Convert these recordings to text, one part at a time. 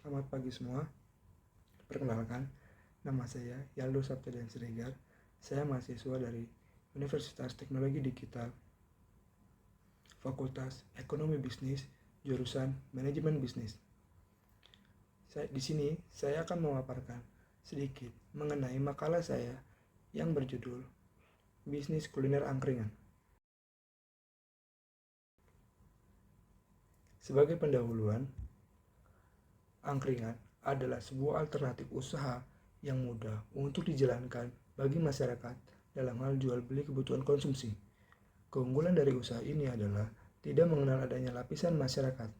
Selamat pagi semua. Perkenalkan, nama saya Yaldo Sabtadan Siregar. Saya mahasiswa dari Universitas Teknologi Digital, Fakultas Ekonomi Bisnis, jurusan Manajemen Bisnis. Di sini saya akan memaparkan sedikit mengenai makalah saya yang berjudul Bisnis Kuliner Angkringan. Sebagai pendahuluan, angkringan adalah sebuah alternatif usaha yang mudah untuk dijalankan bagi masyarakat dalam hal jual beli kebutuhan konsumsi. Keunggulan dari usaha ini adalah tidak mengenal adanya lapisan masyarakat,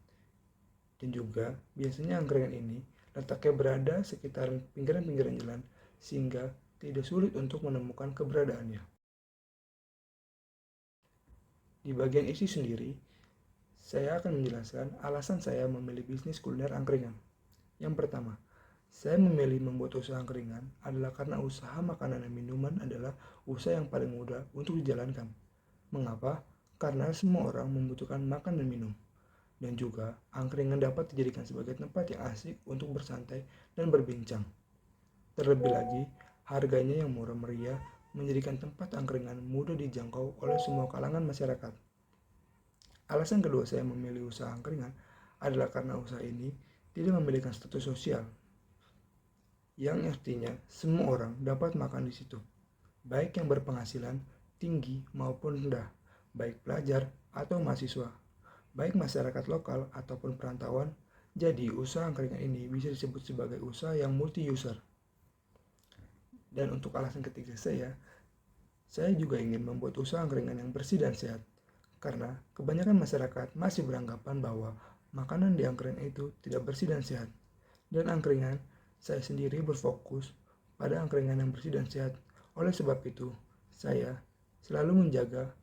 dan juga biasanya angkringan ini letaknya berada sekitar pinggiran-pinggiran jalan sehingga tidak sulit untuk menemukan keberadaannya. Di bagian isi sendiri, saya akan menjelaskan alasan saya memilih bisnis kuliner angkringan. Yang pertama, saya memilih membuat usaha angkringan adalah karena usaha makanan dan minuman adalah usaha yang paling mudah untuk dijalankan. Mengapa? Karena semua orang membutuhkan makan dan minum. Dan juga, angkringan dapat dijadikan sebagai tempat yang asik untuk bersantai dan berbincang. Terlebih lagi, harganya yang murah meriah menjadikan tempat angkringan mudah dijangkau oleh semua kalangan masyarakat. Alasan kedua saya memilih usaha angkringan adalah karena usaha ini tidak memiliki status sosial, yang artinya semua orang dapat makan di situ, baik yang berpenghasilan tinggi maupun rendah, baik pelajar atau mahasiswa, baik masyarakat lokal ataupun perantauan. Jadi usaha angkringan ini bisa disebut sebagai usaha yang multi-user. Dan untuk alasan ketiga saya juga ingin membuat usaha angkringan yang bersih dan sehat. Karena kebanyakan masyarakat masih beranggapan bahwa makanan di angkringan itu tidak bersih dan sehat. Dan angkringan, saya sendiri berfokus pada angkringan yang bersih dan sehat. Oleh sebab itu, saya selalu menjaga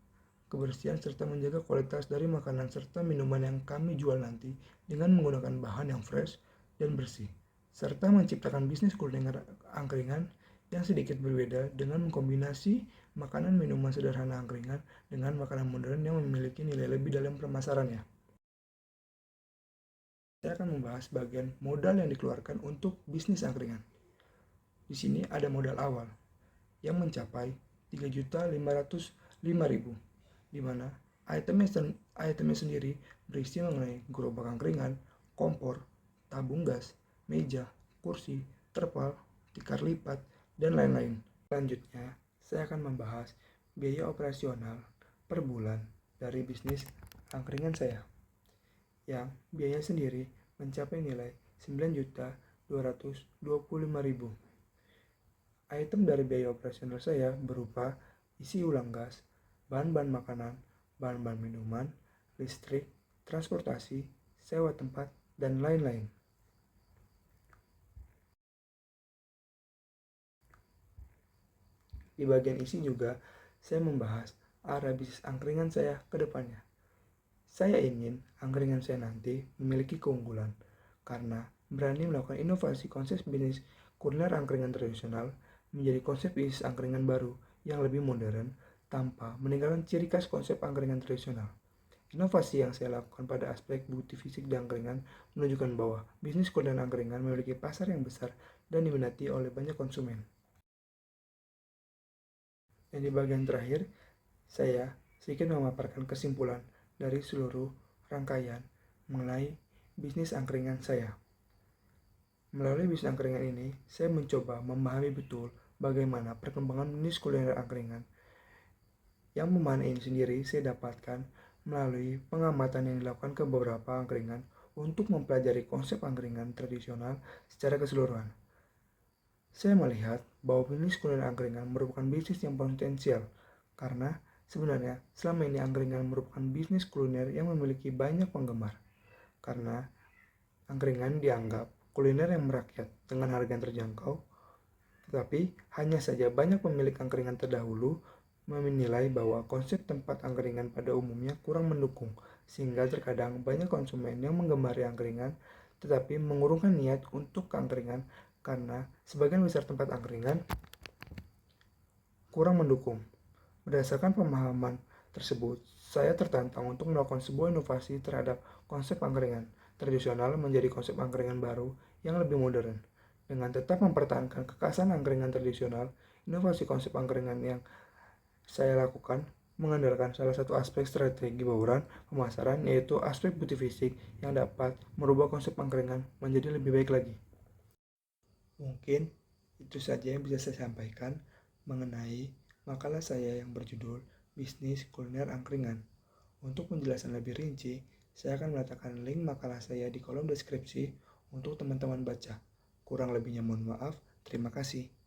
kebersihan serta menjaga kualitas dari makanan serta minuman yang kami jual nanti dengan menggunakan bahan yang fresh dan bersih, serta menciptakan bisnis kuliner angkringan yang sedikit berbeda dengan mengkombinasi makanan minuman sederhana angkringan dengan makanan modern yang memiliki nilai lebih dalam pemasarannya. Saya akan membahas bagian modal yang dikeluarkan untuk bisnis angkringan. Di sini ada modal awal yang mencapai 3.505.000, di mana itemnya sendiri berisi mengenai gerobak angkringan, kompor, tabung gas, meja, kursi, terpal, tikar lipat, dan lain-lain. Selanjutnya, saya akan membahas biaya operasional per bulan dari bisnis angkringan saya, yang biaya sendiri mencapai nilai 9.225.000. Item dari biaya operasional saya berupa isi ulang gas, bahan-bahan makanan, bahan-bahan minuman, listrik, transportasi, sewa tempat, dan lain-lain. Di bagian isi juga, saya membahas arah bisnis angkringan saya ke depannya. Saya ingin angkringan saya nanti memiliki keunggulan karena berani melakukan inovasi konsep bisnis kuliner angkringan tradisional menjadi konsep bisnis angkringan baru yang lebih modern tanpa meninggalkan ciri khas konsep angkringan tradisional. Inovasi yang saya lakukan pada aspek bukti fisik di angkringan menunjukkan bahwa bisnis kuliner angkringan memiliki pasar yang besar dan diminati oleh banyak konsumen. Dan di bagian terakhir, saya sedikit memaparkan kesimpulan dari seluruh rangkaian mengenai bisnis angkringan saya. Melalui bisnis angkringan ini, saya mencoba memahami betul bagaimana perkembangan bisnis kuliner angkringan. Yang memahami ini sendiri saya dapatkan melalui pengamatan yang dilakukan ke beberapa angkringan untuk mempelajari konsep angkringan tradisional secara keseluruhan. Saya melihat bahwa bisnis kuliner angkringan merupakan bisnis yang potensial karena sebenarnya selama ini angkringan merupakan bisnis kuliner yang memiliki banyak penggemar. Karena angkringan dianggap kuliner yang merakyat dengan harga yang terjangkau, tetapi hanya saja banyak pemilik angkringan terdahulu menilai bahwa konsep tempat angkringan pada umumnya kurang mendukung, sehingga terkadang banyak konsumen yang menggemari angkringan tetapi mengurungkan niat untuk ke angkringan karena sebagian besar tempat angkringan kurang mendukung. Berdasarkan pemahaman tersebut, saya tertantang untuk melakukan sebuah inovasi terhadap konsep angkringan, tradisional menjadi konsep angkringan baru yang lebih modern. Dengan tetap mempertahankan kekhasan angkringan tradisional, inovasi konsep angkringan yang saya lakukan mengandalkan salah satu aspek strategi bauran pemasaran, yaitu aspek bukti fisik yang dapat merubah konsep angkringan menjadi lebih baik lagi. Mungkin itu saja yang bisa saya sampaikan mengenai makalah saya yang berjudul Bisnis Kuliner Angkringan. Untuk penjelasan lebih rinci, saya akan meletakkan link makalah saya di kolom deskripsi untuk teman-teman baca. Kurang lebihnya mohon maaf. Terima kasih.